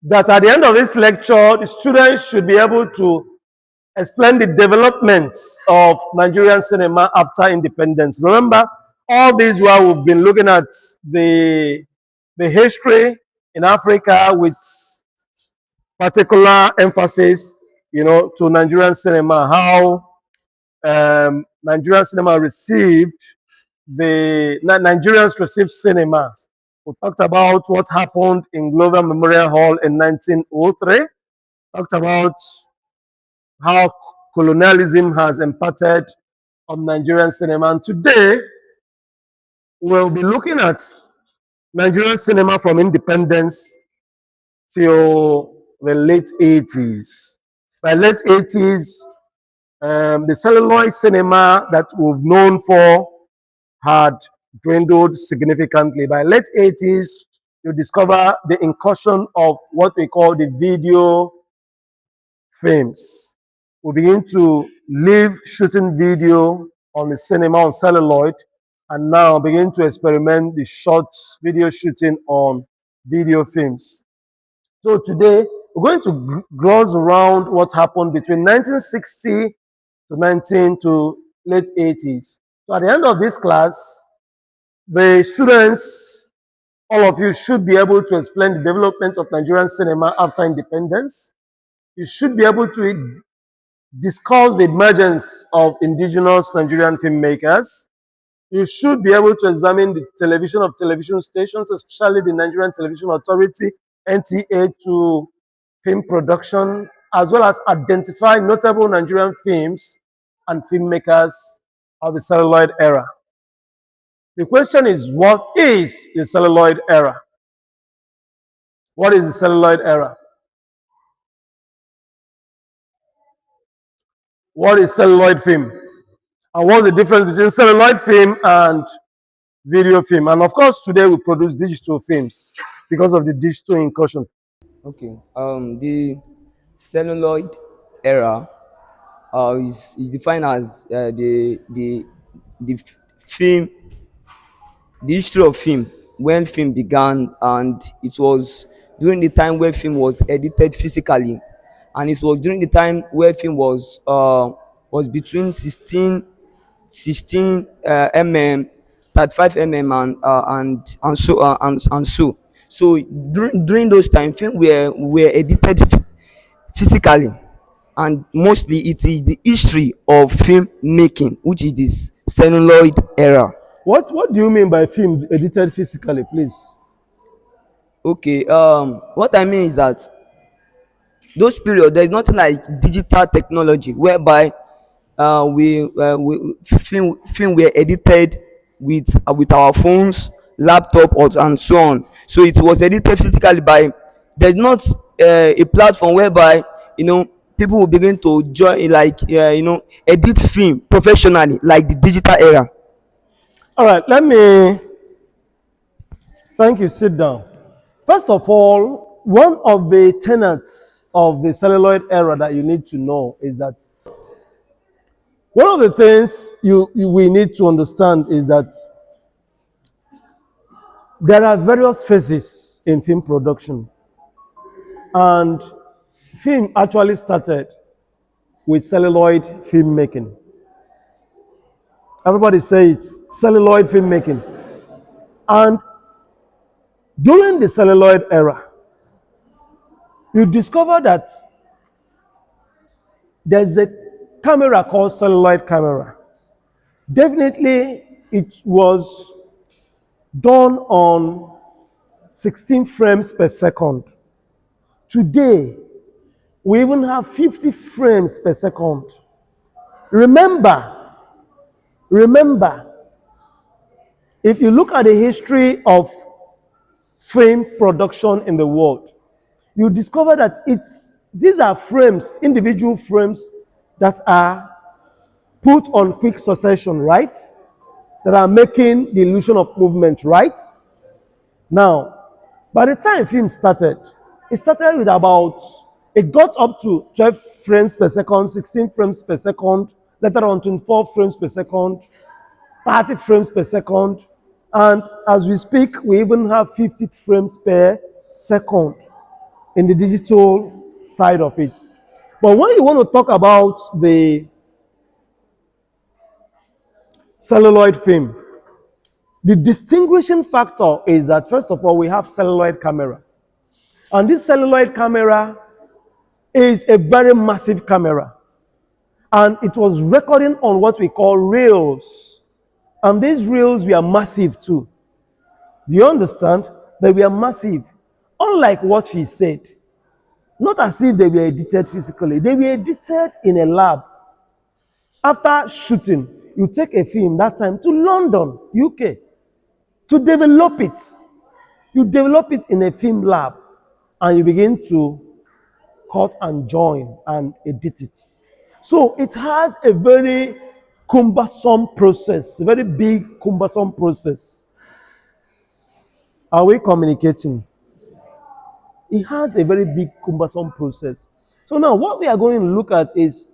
that at the end of this lecture, the students should be able to explain the developments of Nigerian cinema after independence. Remember, all these while we've been looking at the history in Africa with particular emphasis, to Nigerian cinema, how Nigerian cinema Nigerians received cinema. We talked about what happened in Glover Memorial Hall in 1903. Talked about how colonialism has impacted on Nigerian cinema. And today, we'll be looking at Nigerian cinema from independence till the late 80s. By late 80s, the celluloid cinema that we've known for had dwindled significantly. By late 80s, you discover the incursion of what we call the video films. We begin to leave shooting video on the cinema on celluloid and now begin to experiment the short video shooting on video films. So today, we're going to gloss around what happened between 1960 to late 80s. So at the end of this class, the students, all of you, should be able to explain the development of Nigerian cinema after independence. You should be able to discuss the emergence of indigenous Nigerian filmmakers. You should be able to examine the television of television stations, especially the Nigerian Television Authority, NTA, to film production, as well as identify notable Nigerian films and filmmakers of the celluloid era. The question is, what is the celluloid era? What is the celluloid era? What is celluloid film? And what's the difference between celluloid film and video film? And of course, today we produce digital films because of the digital incursion. Okay. The celluloid era is defined as the film, the history of film, when film began, and it was during the time where film was edited physically, and it was during the time where film was between 16 mm, 35 mm, and so during those time film were edited physically, and mostly it is the history of film making, which is this celluloid era. What do you mean by film edited physically, please? Okay, what I mean is that those period there's nothing like digital technology whereby we film were edited with our phones, laptop, and so on. So it was edited physically by, there's not a platform whereby people will begin to join, like edit film professionally like the digital era. All right, thank you, sit down. First of all, one of the tenets of the celluloid era that you need to know is that one of the things we need to understand is that there are various phases in film production. And film actually started with celluloid filmmaking. Everybody say it, celluloid filmmaking. And during the celluloid era, you discover that there's a camera called celluloid camera. Definitely, it was done on 16 frames per second. Today, we even have 50 frames per second. Remember, if you look at the history of film production in the world, you discover that these are frames, individual frames that are put on quick succession, right? That are making the illusion of movement, right? Now, by the time film started, it got up to 12 frames per second, 16 frames per second, later on 24 frames per second, 30 frames per second, and as we speak, we even have 50 frames per second. in the digital side of it. But when you want to talk about the celluloid film, the distinguishing factor is that, first of all, we have celluloid camera. And this celluloid camera is a very massive camera. And it was recording on what we call reels. And these reels were massive too. Do you understand? They were massive. Unlike what she said. Not as if they were edited physically. They were edited in a lab. After shooting, you take a film that time to London, UK, to develop it. You develop it in a film lab and you begin to cut and join and edit it. So it has a very cumbersome process, a very big cumbersome process. Are we communicating? It has a very big cumbersome process. So now what we are going to look at is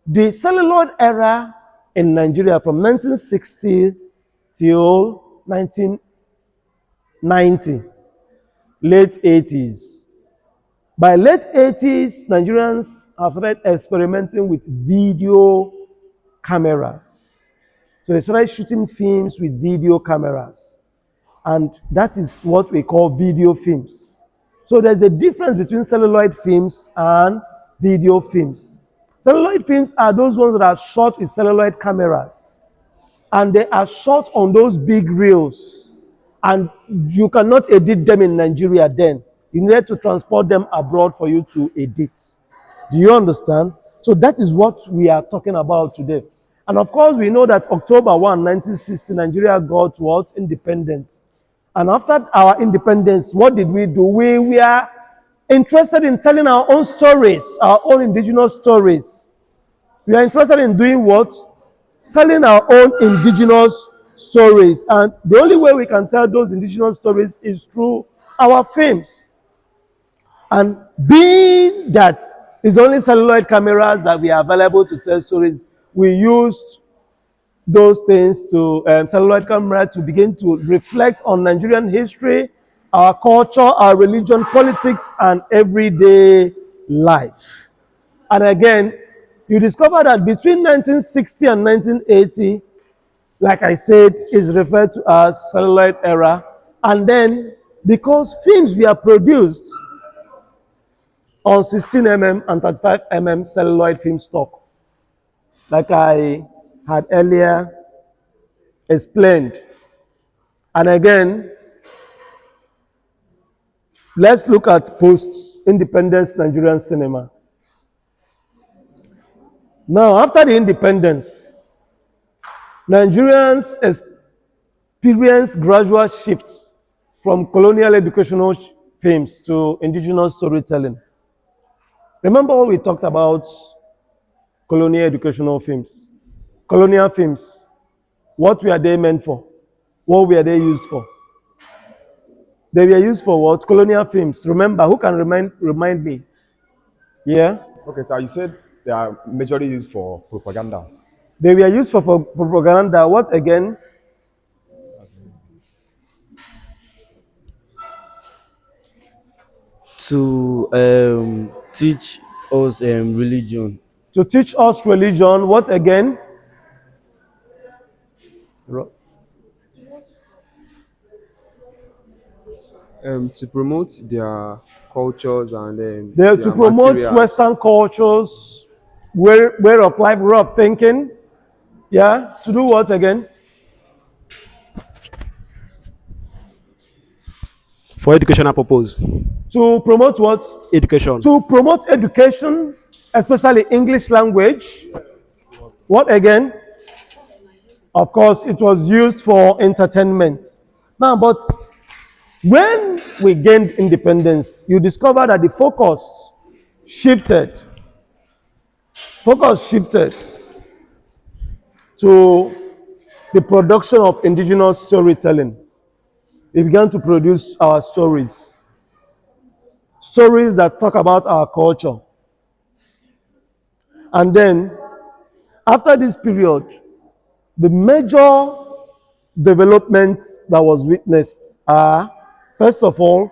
the celluloid era in Nigeria from 1960 till 1990, late 80s. By late 80s, Nigerians have started experimenting with video cameras. So they started shooting films with video cameras. And that is what we call video films. So there's a difference between celluloid films and video films. Celluloid films are those ones that are shot with celluloid cameras. And they are shot on those big reels. And you cannot edit them in Nigeria then. You need to transport them abroad for you to edit. Do you understand? So that is what we are talking about today. And of course, we know that October 1, 1960, Nigeria got what? Independence. And after our independence, what did we do? We were interested in telling our own stories, our own indigenous stories. We are interested in doing what? Telling our own indigenous stories. And the only way we can tell those indigenous stories is through our films. And being that it's only celluloid cameras that we are available to tell stories, we used those things to celluloid camera to begin to reflect on Nigerian history, our culture, our religion, politics, and everyday life. And again, you discover that between 1960 and 1980, like I said, is referred to as celluloid era. And then, because films were produced on 16mm and 35mm celluloid film stock, like I had earlier explained. And again, let's look at post-independence Nigerian cinema. Now, after the independence, Nigerians experienced gradual shifts from colonial educational films to indigenous storytelling. Remember what we talked about colonial educational films? Colonial films. What were they meant for? What were they used for? They were used for what? Colonial films. Remember, who can remind me? Yeah? Okay, so you said they are majorly used for propaganda. They were used for propaganda. What again? To teach us religion. To teach us religion. What again? To promote their cultures and They're to promote materials. Western cultures, way of life, way of thinking. Yeah? To do what again? For educational purpose. To promote what? Education. To promote education, especially English language. What again? Of course, it was used for entertainment. Now, but when we gained independence, you discover that the focus shifted. Focus shifted to the production of indigenous storytelling. We began to produce our stories. Stories that talk about our culture. And then, after this period, the major developments that was witnessed are, first of all,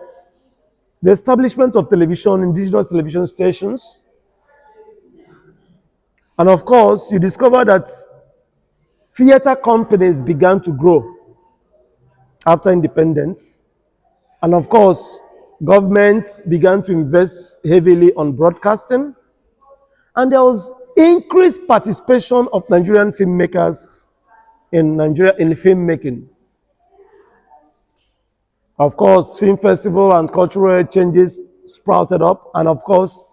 the establishment of television, indigenous television stations, and of course, you discover that theater companies began to grow after independence. And of course, governments began to invest heavily on broadcasting. And there was increased participation of Nigerian filmmakers in Nigeria in filmmaking. Of course, film festival and cultural changes sprouted up, and of course,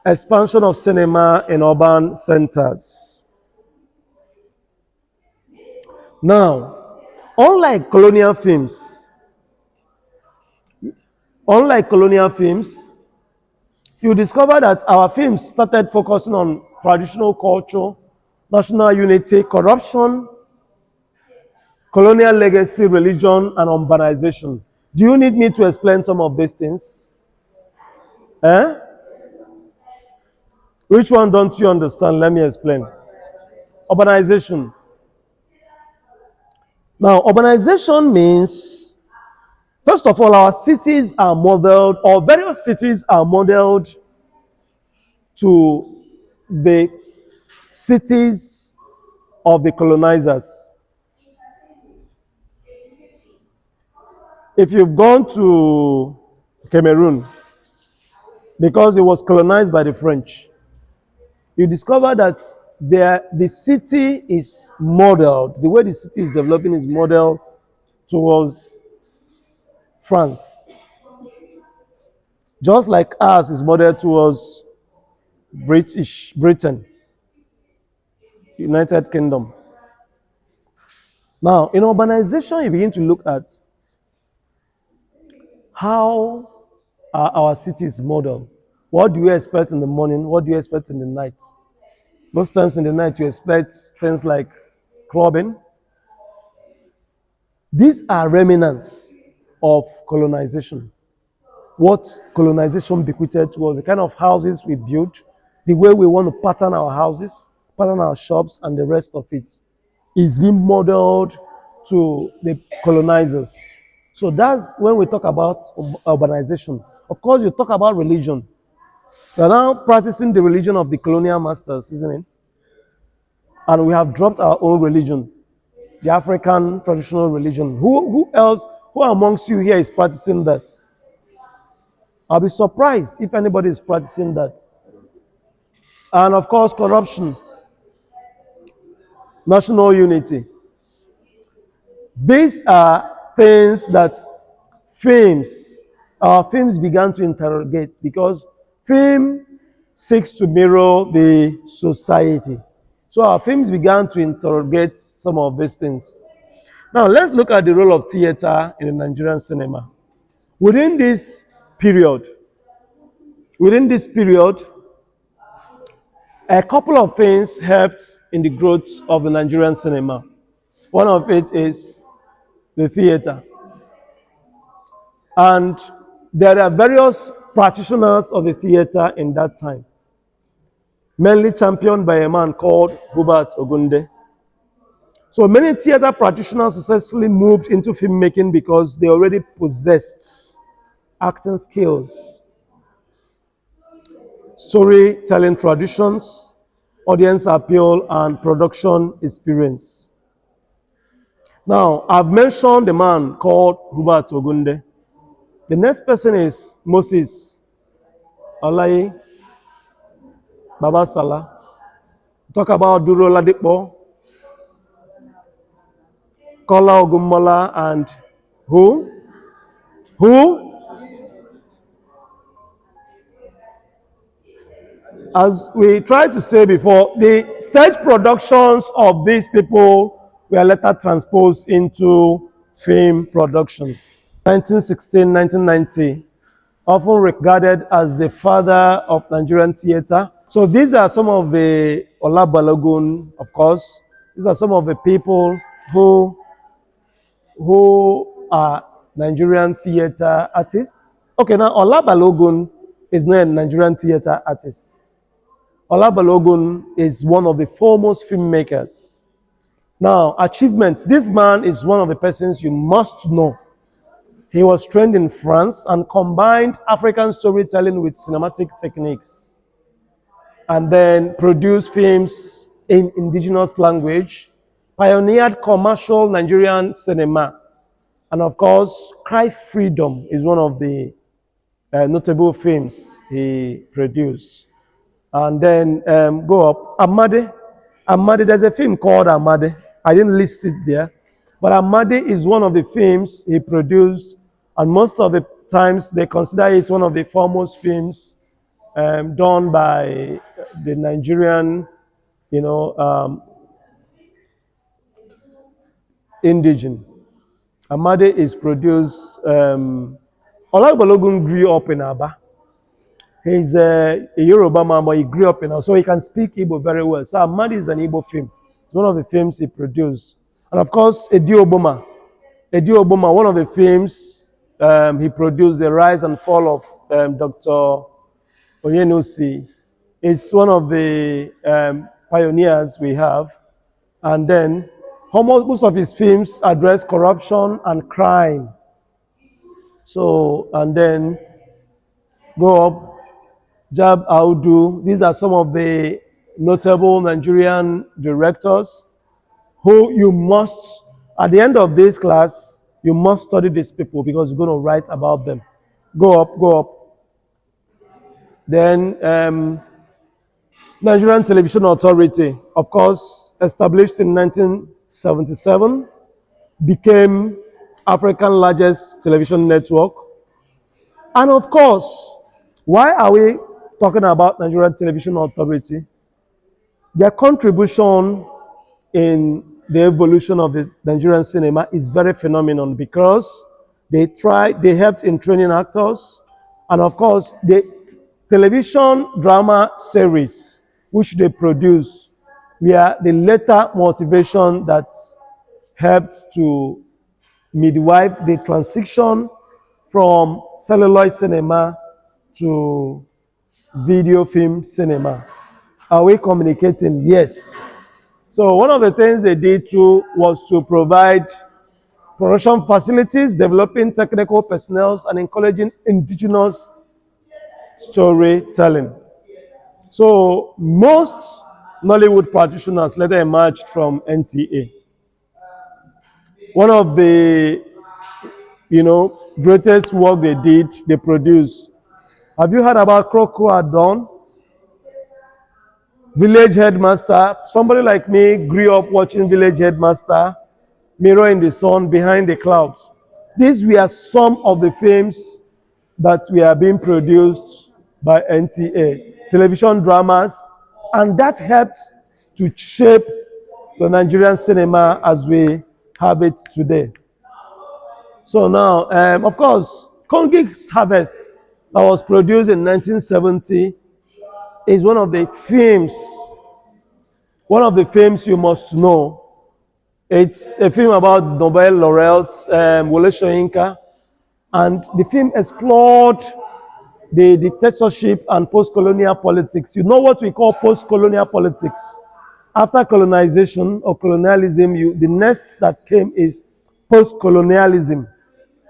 expansion of cinema in urban centers. Now, unlike colonial films, you discover that our films started focusing on traditional culture, national unity, corruption, colonial legacy, religion, and urbanization. Do you need me to explain some of these things? Eh? Which one don't you understand? Let me explain. Urbanization. Now, urbanization means, first of all, our cities are modeled, or various cities are modeled to the cities of the colonizers. If you've gone to Cameroon, because it was colonized by the French, you discover that the city is modeled, the way the city is developing is modeled towards France. Just like ours is modeled towards Britain, United Kingdom. Now, in urbanization, you begin to look at how are our cities modeled. What do you expect in the morning? What do you expect in the night? Most times in the night, you expect things like clubbing. These are remnants of colonization. What colonization bequeathed to us, the kind of houses we build, the way we want to pattern our houses, pattern our shops, and the rest of it is being modeled to the colonizers. So that's when we talk about urbanization. Of course, you talk about religion. We are now practicing the religion of the colonial masters, isn't it? And we have dropped our own religion, the African traditional religion. Who amongst you here is practicing that? I'll be surprised if anybody is practicing that. And of course, corruption, national unity. These are things that our films began to interrogate, because film seeks to mirror the society. So our films began to interrogate some of these things. Now let's look at the role of theater in the Nigerian cinema. Within this period, a couple of things helped in the growth of the Nigerian cinema. One of it is the theater. And there are various practitioners of the theater in that time, mainly championed by a man called Hubert Ogunde. So many theater practitioners successfully moved into filmmaking because they already possessed acting skills, storytelling traditions, audience appeal, and production experience. Now, I've mentioned the man called Hubert Ogunde. The next person is Moses Olayi Babasala. Talk about Duro Ladipo, Kola Ogunmola, and who? As we tried to say before, the stage productions of these people were later transposed into film production. 1916, 1990, often regarded as the father of Nigerian theater. So these are some of the Ola Balogun, of course. These are some of the people who are Nigerian theater artists. Okay, now Ola Balogun is not a Nigerian theater artist. Ola Balogun is one of the foremost filmmakers. Now, achievement. This man is one of the persons you must know. He was trained in France and combined African storytelling with cinematic techniques, and then produced films in indigenous language, pioneered commercial Nigerian cinema, and of course, Cry Freedom is one of the notable films he produced. And then go up, Amade. Amade, there's a film called Amade. I didn't list it there. But Amade is one of the films he produced, and most of the times they consider it one of the foremost films done by the Nigerian, indigene. Amade is produced. Olabalogun grew up in Aba. He's a Yoruba man, but he grew up in Aba, so he can speak Igbo very well. So Amade is an Igbo film. It's one of the films he produced. And of course, Edi Oboma. Edi Oboma, one of the films he produced, The Rise and Fall of Dr. Onyenusi. It's one of the pioneers we have. And then most of his films address corruption and crime. So, and then go up, Jab Audu. These are some of the notable Nigerian directors who you must, at the end of this class, you must study these people because you're going to write about them. Go up, go up. Then Nigerian Television Authority, of course, established in 1977, became Africa's largest television network. And of course, why are we talking about Nigerian Television Authority? Their contribution in the evolution of the Nigerian cinema is very phenomenal because they helped in training actors, and of course, the television drama series which they produce were the later motivation that helped to midwife the transition from celluloid cinema to video film cinema. Are we communicating? Yes. So one of the things they did too was to provide production facilities, developing technical personnel, and encouraging indigenous storytelling. So most Nollywood practitioners later emerged from NTA. One of the, greatest work they did, they produced. Have you heard about Kroko at Dawn? Village Headmaster. Somebody like me grew up watching Village Headmaster, Mirror in the Sun, Behind the Clouds. These were some of the films that were being produced by NTA, television dramas, and that helped to shape the Nigerian cinema as we have it today. So now, of course, Kongig's Harvest that was produced in 1970 is one of the films you must know. It's a film about Nobel laureate Wole Soyinka, and the film explored the dictatorship and post-colonial politics. You know what we call post-colonial politics? After colonization or colonialism, the next that came is post-colonialism,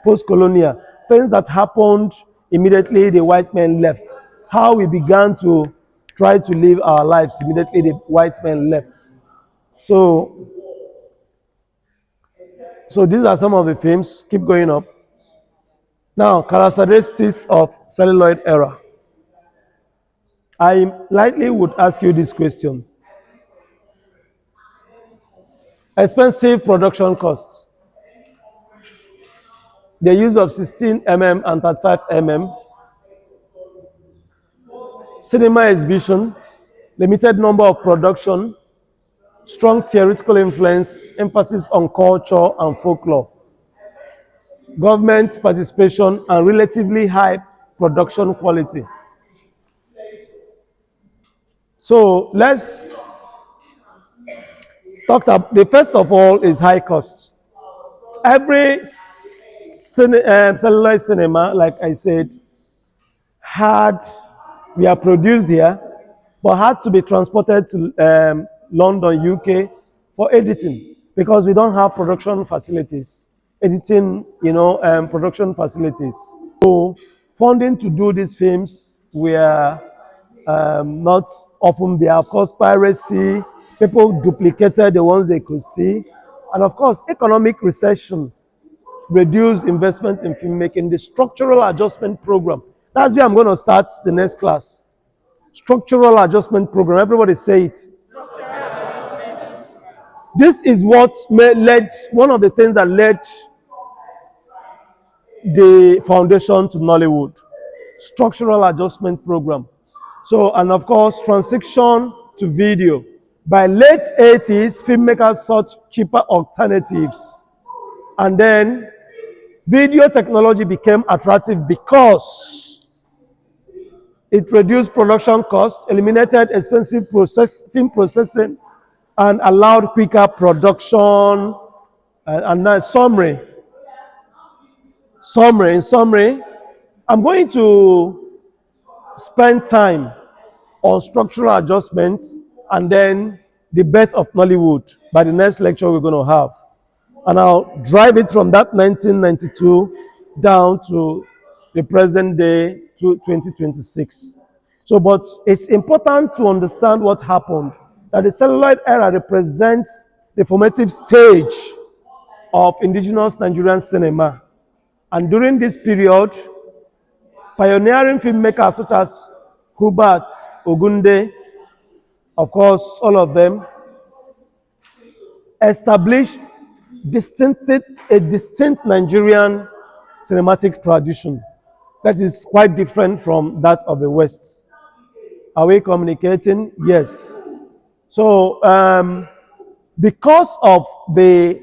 post-colonial. Things that happened immediately the white men left. How we began to try to live our lives immediately the white men left. So these are some of the films. Keep going up. Now, characteristics of celluloid era. I likely would ask you this question. Expensive production costs. The use of 16 mm and 35 mm. Cinema exhibition. Limited number of production. Strong theoretical influence. Emphasis on culture and folklore. Government participation and relatively high production quality. So let's talk about the first of all is high cost. Every celluloid cinema, like I said, we are produced here, but had to be transported to London, UK for editing because we don't have production facilities editing, production facilities. So funding to do these films were not often there. Of course, piracy, people duplicated the ones they could see. And of course, economic recession reduced investment in filmmaking. The structural adjustment program. That's where I'm going to start the next class. Structural adjustment program. Everybody say it. This is what led, one of the things that led the foundation to Nollywood. Structural adjustment program. So, and of course, transition to video. By late 80s, filmmakers sought cheaper alternatives. And then video technology became attractive because it reduced production costs, eliminated expensive film processing, and allowed quicker production. And now, in summary, I'm going to spend time on structural adjustments and then the birth of Nollywood by the next lecture we're going to have. And I'll drive it from that 1992 down to the present day to 2026. So, but it's important to understand what happened, that the celluloid era represents the formative stage of indigenous Nigerian cinema. And during this period, pioneering filmmakers such as Hubert Ogunde, of course, all of them, established a distinct Nigerian cinematic tradition that is quite different from that of the West. Are we communicating? Yes. So, because of the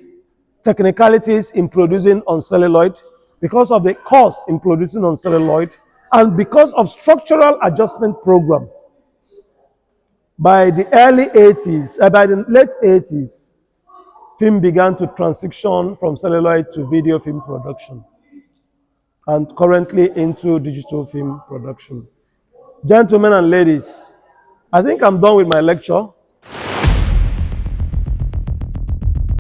technicalities in producing on celluloid, because of the cost in producing on celluloid, and because of structural adjustment program, by the late 80s, film began to transition from celluloid to video film production, and currently into digital film production. Gentlemen and ladies, I think I'm done with my lecture.